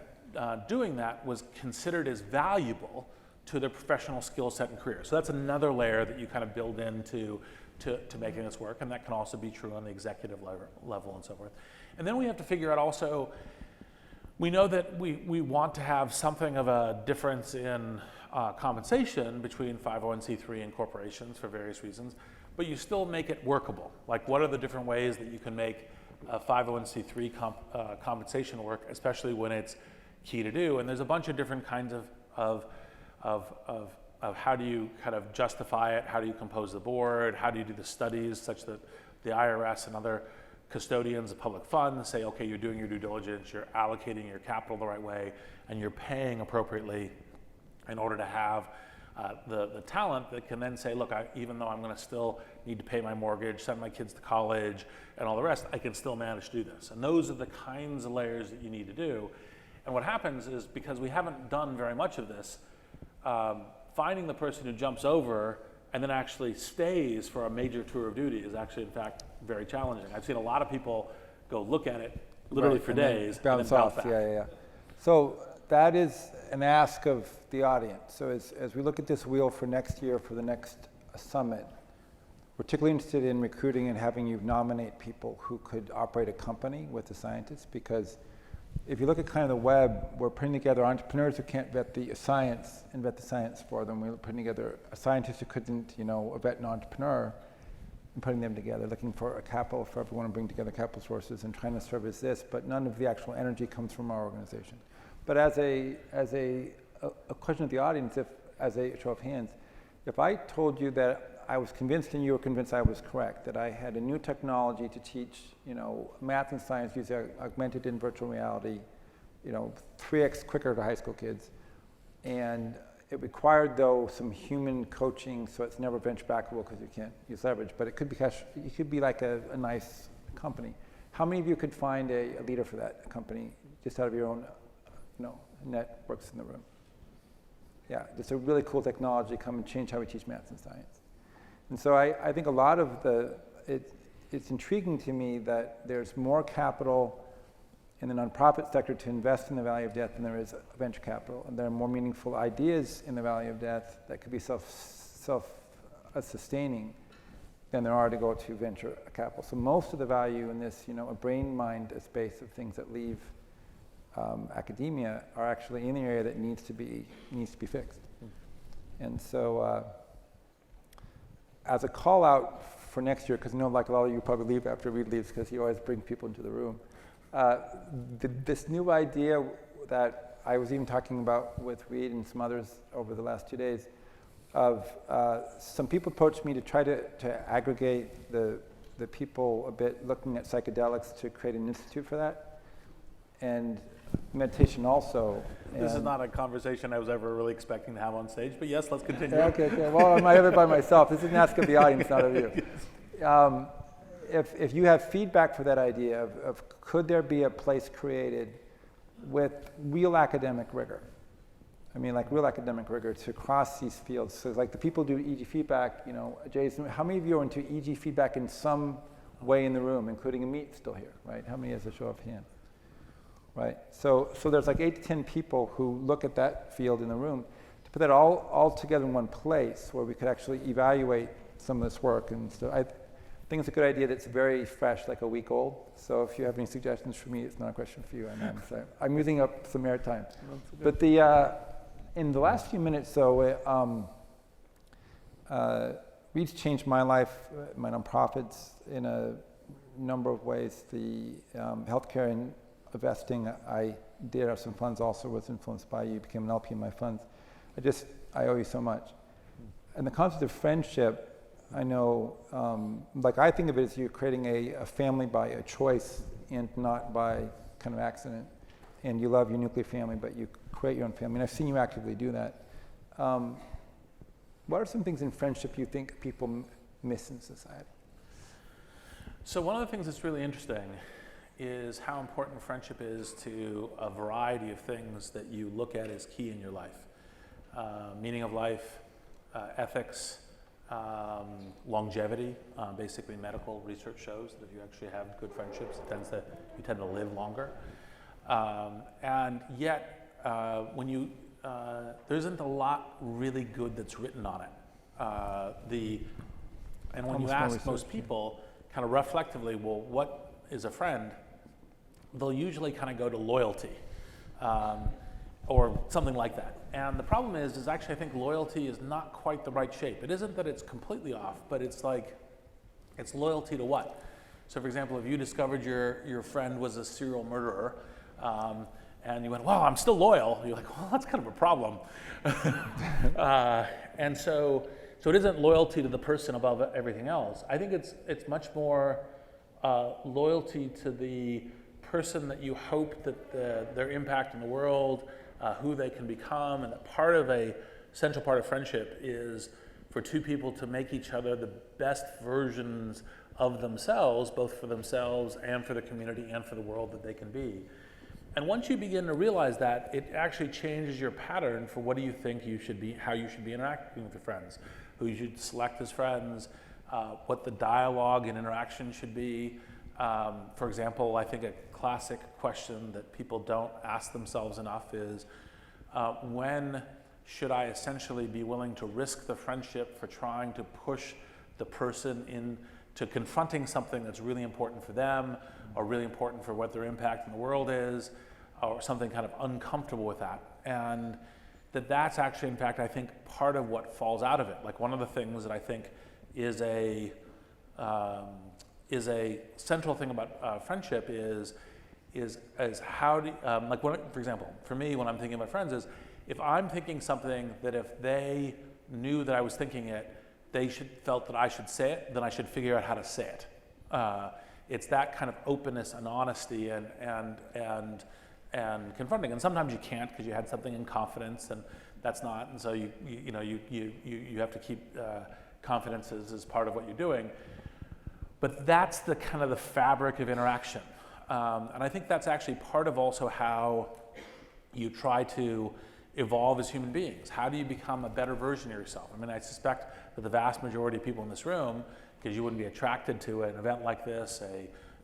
doing that was considered as valuable to their professional skill set and career. So that's another layer that you kind of build into to making this work, and that can also be true on the executive level and so forth. And then we have to figure out also, we know that we want to have something of a difference in compensation between 501c3 and corporations for various reasons, but you still make it workable. Like, what are the different ways that you can make 501c3 compensation work, especially when it's key to do? And there's a bunch of different kinds of how do you kind of justify it, how do you compose the board, how do you do the studies such that the IRS and other custodians of public funds say, okay, you're doing your due diligence, you're allocating your capital the right way, and you're paying appropriately in order to have the talent that can then say, look, even though I'm going to still need to pay my mortgage, send my kids to college, and all the rest, I can still manage to do this. And those are the kinds of layers that you need to do. And what happens is, because we haven't done very much of this, finding the person who jumps over and then actually stays for a major tour of duty is actually, in fact, very challenging. I've seen a lot of people go look at it literally for days and then bounce back. Yeah. So that is an ask of the audience. So as we look at this wheel for next year, for the next summit, we're particularly interested in recruiting and having you nominate people who could operate a company with the scientists, because if you look at kind of the web, we're putting together entrepreneurs who can't vet the science and vet the science for them. We're putting together a scientist who couldn't, vet an entrepreneur, and putting them together, looking for a capital for everyone and bring together capital sources and trying to service this, but none of the actual energy comes from our organization. But as a question of the audience, as a show of hands, if I told you that I was convinced and you were convinced I was correct, that I had a new technology to teach, math and science using augmented and virtual reality, 3x quicker to high school kids, And it required, though, some human coaching, so it's never venture backable because you can't use leverage. But it could be it could be like a nice company. How many of you could find a leader for that company just out of your own, networks in the room? Yeah, it's a really cool technology. Come and change how we teach math and science. And so I think a lot of it's intriguing to me that there's more capital in the nonprofit sector to invest in the Valley of Death than there is venture capital. And there are more meaningful ideas in the Valley of Death that could be self-sustaining than there are to go to venture capital. So most of the value in this, a BrainMind space of things that leave academia are actually in the area that needs to be fixed. And so as a call out for next year, because like a lot of you probably leave after Reid leaves because he always brings people into the room. This new idea that I was even talking about with Reid and some others over the last 2 days of some people approached me to try to aggregate the people a bit looking at psychedelics to create an institute for that. And meditation also. This is not a conversation I was ever really expecting to have on stage, but yes, let's continue. Okay. Well, I might have it by myself. This is an ask of the audience, not of you. If you have feedback for that idea of could there be a place created with real academic rigor? I mean, like real academic rigor to cross these fields. So like the people who do EEG feedback, Jason, how many of you are into EEG feedback in some way in the room, including Amit still here, right? How many has a show of hands? Right, so there's like 8 to 10 people who look at that field in the room to put that all together in one place where we could actually evaluate some of this work. And so I think it's a good idea that's very fresh, like a week old. So if you have any suggestions for me, it's not a question for you. I'm using up some airtime. But in the last few minutes, Reid's changed my life, my nonprofits in a number of ways. The healthcare and investing I did have some funds also was influenced by you, became an LP in my funds. I owe you so much. And the concept of friendship, I know, I think of it as you're creating a family by a choice and not by kind of accident. And you love your nuclear family, but you create your own family. And I've seen you actively do that. What are some things in friendship you think people miss in society? So one of the things that's really interesting is how important friendship is to a variety of things that you look at as key in your life. Meaning of life, ethics, longevity. Basically medical research shows that if you actually have good friendships, you tend to live longer. And yet, there isn't a lot really good that's written on it. And when you ask most people kind of reflectively, well, what is a friend? They'll usually kind of go to loyalty or something like that. And the problem is actually I think loyalty is not quite the right shape. It isn't that it's completely off, but it's loyalty to what? So for example, if you discovered your friend was a serial murderer, and you went, well, I'm still loyal. You're like, well, that's kind of a problem. And so it isn't loyalty to the person above everything else. I think it's much more loyalty to the person that you hope that their impact in the world, who they can become, and that central part of friendship is for two people to make each other the best versions of themselves, both for themselves and for the community and for the world that they can be. And once you begin to realize that, it actually changes your pattern for what do you think you should be, how you should be interacting with your friends, who you should select as friends, what the dialogue and interaction should be. For example, I think a classic question that people don't ask themselves enough is, when should I essentially be willing to risk the friendship for trying to push the person into confronting something that's really important for them, or really important for what their impact in the world is, or something kind of uncomfortable with that. And that's actually, in fact, I think part of what falls out of it. Like one of the things that I think is a central thing about friendship is how do for example, for me, when I'm thinking about friends, is if I'm thinking something that if they knew that I was thinking it, they felt that I should say it, then I should figure out how to say it. It's that kind of openness and honesty and confronting. And sometimes you can't because you had something in confidence, and that's not. And so you have to keep confidence as part of what you're doing. But that's the kind of the fabric of interaction. And I think that's actually part of also how you try to evolve as human beings. How do you become a better version of yourself? I mean, I suspect that the vast majority of people in this room, because you wouldn't be attracted to an event like this,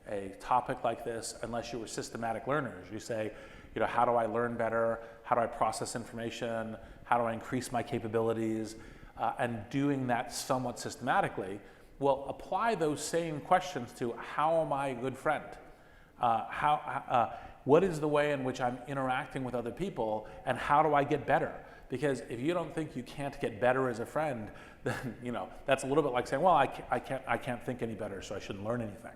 a topic like this, unless you were systematic learners. You say, how do I learn better? How do I process information? How do I increase my capabilities? And doing that somewhat systematically, well, apply those same questions to how am I a good friend? What is the way in which I'm interacting with other people, and how do I get better? Because if you don't think you can't get better as a friend, then that's a little bit like saying, well, I can't think any better, so I shouldn't learn anything.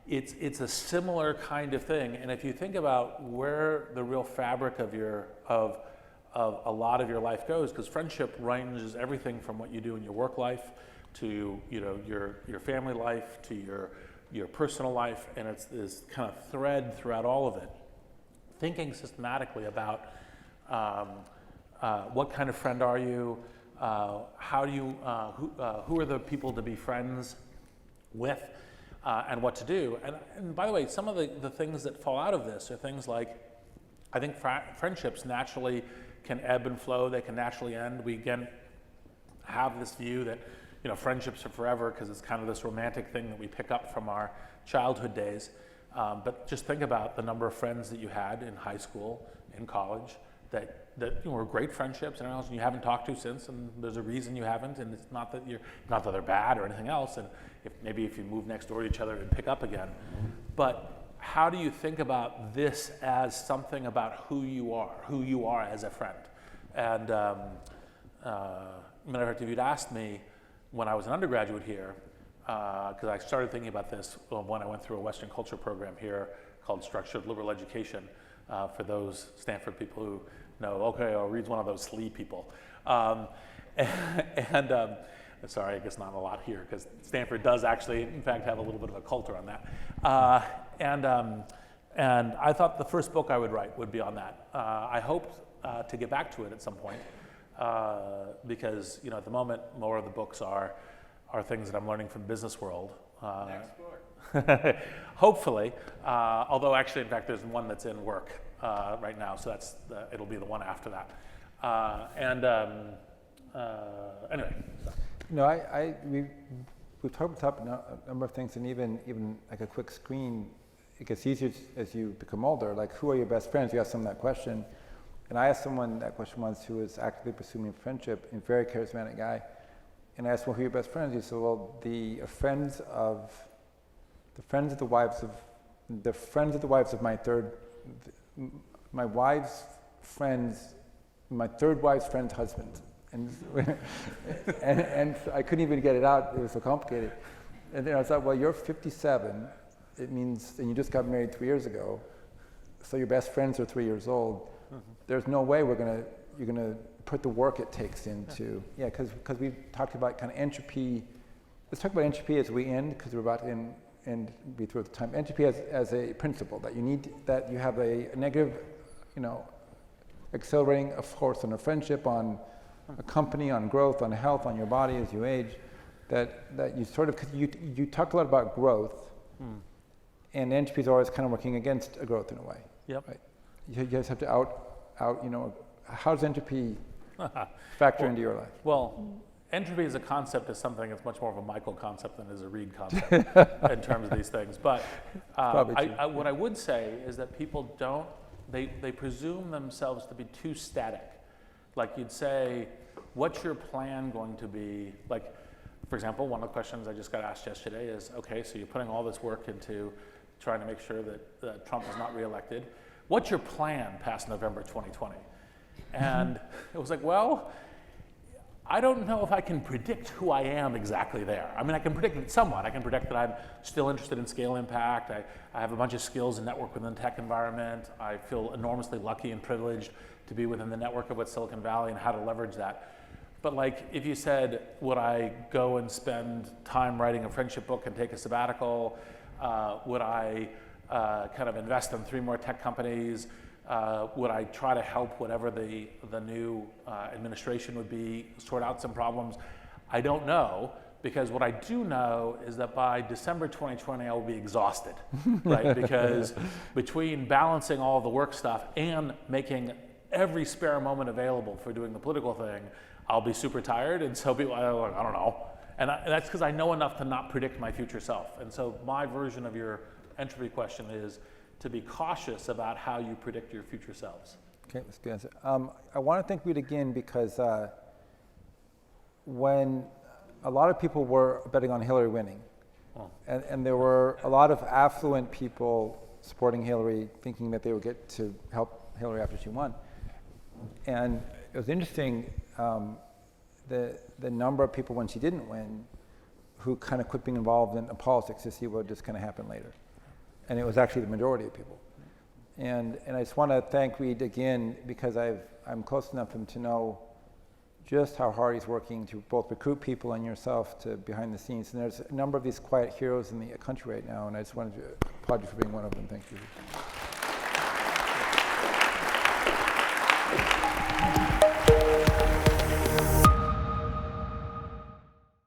It's a similar kind of thing, and if you think about where the real fabric of a lot of your life goes, because friendship ranges everything from what you do in your work life to your family life to your personal life, and it's this kind of thread throughout all of it. Thinking systematically about what kind of friend are you, how do you, who are the people to be friends with, and what to do. And by the way, some of the things that fall out of this are things like, I think friendships naturally can ebb and flow, they can naturally end. We again have this view that friendships are forever because it's kind of this romantic thing that we pick up from our childhood days. But just think about the number of friends that you had in high school, in college, that were great friendships, and you haven't talked to since, and there's a reason you haven't, and it's not that they're bad or anything else. And maybe if you move next door to each other, it'd pick up again. But how do you think about this as something about who you are as a friend? And matter of fact, if you'd asked me when I was an undergraduate here, because I started thinking about this when I went through a Western culture program here called Structured Liberal Education, for those Stanford people who know, okay, Reid's one of those SLE people. Sorry, I guess not a lot here, because Stanford does actually, in fact, have a little bit of a culture on that. And I thought the first book I would write would be on that. I hope to get back to it at some point, because at the moment, more of the books are things that I'm learning from the business world. Next book. Hopefully, although actually, in fact, there's one that's in work right now, so it'll be the one after that. Anyway. We've talked about a number of things, and even like a quick screen, it gets easier as you become older. Like, who are your best friends? You asked someone that question. And I asked someone that question once who was actively pursuing friendship, a very charismatic guy. And I asked, well, who are your best friends? He said, well, the friends of the wives of my wife's friends, my third wife's friend's husband. And so I couldn't even get it out. It was so complicated. And then I thought, well, you're 57. It means, and you just got married 3 years ago. So your best friends are 3 years old. Mm-hmm. There's no way you're gonna put the work it takes into, because we've talked about kind of entropy. Let's talk about entropy as we end, because we're about to end be through the time. Entropy as a principle that you have a negative, accelerating of force on a friendship, on a company, on growth, on health, on your body as you age. That you sort of, because you talk a lot about growth, and entropy is always kind of working against a growth in a way. Yep. Right? You just have to how does entropy factor into your life? Well, entropy as a concept is something that's much more of a Michael concept than is a Reid concept in terms of these things. But what I would say is that people they presume themselves to be too static. Like, you'd say, what's your plan going to be? Like, for example, one of the questions I just got asked yesterday is, okay, so you're putting all this work into trying to make sure that Trump is not reelected. What's your plan past November 2020? And it was like, well, I don't know if I can predict who I am exactly there. I mean, I can predict it somewhat. I can predict that I'm still interested in scale impact. I have a bunch of skills and network within the tech environment. I feel enormously lucky and privileged to be within the network of what Silicon Valley and how to leverage that. But like, if you said, would I go and spend time writing a friendship book and take a sabbatical? Would I kind of invest in 3 more tech companies? Would I try to help whatever the new administration would be, sort out some problems? I don't know, because what I do know is that by December 2020, I will be exhausted, right? Because between balancing all the work stuff and making every spare moment available for doing the political thing, I'll be super tired, and so people, I don't know. And that's because I know enough to not predict my future self. And so my version of your entropy question is to be cautious about how you predict your future selves. Okay, that's a good answer. I want to thank Reid again because when a lot of people were betting on Hillary winning, and there were a lot of affluent people supporting Hillary, thinking that they would get to help Hillary after she won. And it was interesting, the number of people when she didn't win who kind of quit being involved in politics to see what would just kind of happen later. And it was actually the majority of people. And I just want to thank Reid again because I'm close enough to him to know just how hard he's working to both recruit people and yourself to behind the scenes. And there's a number of these quiet heroes in the country right now, and I just wanted to applaud you for being one of them. Thank you.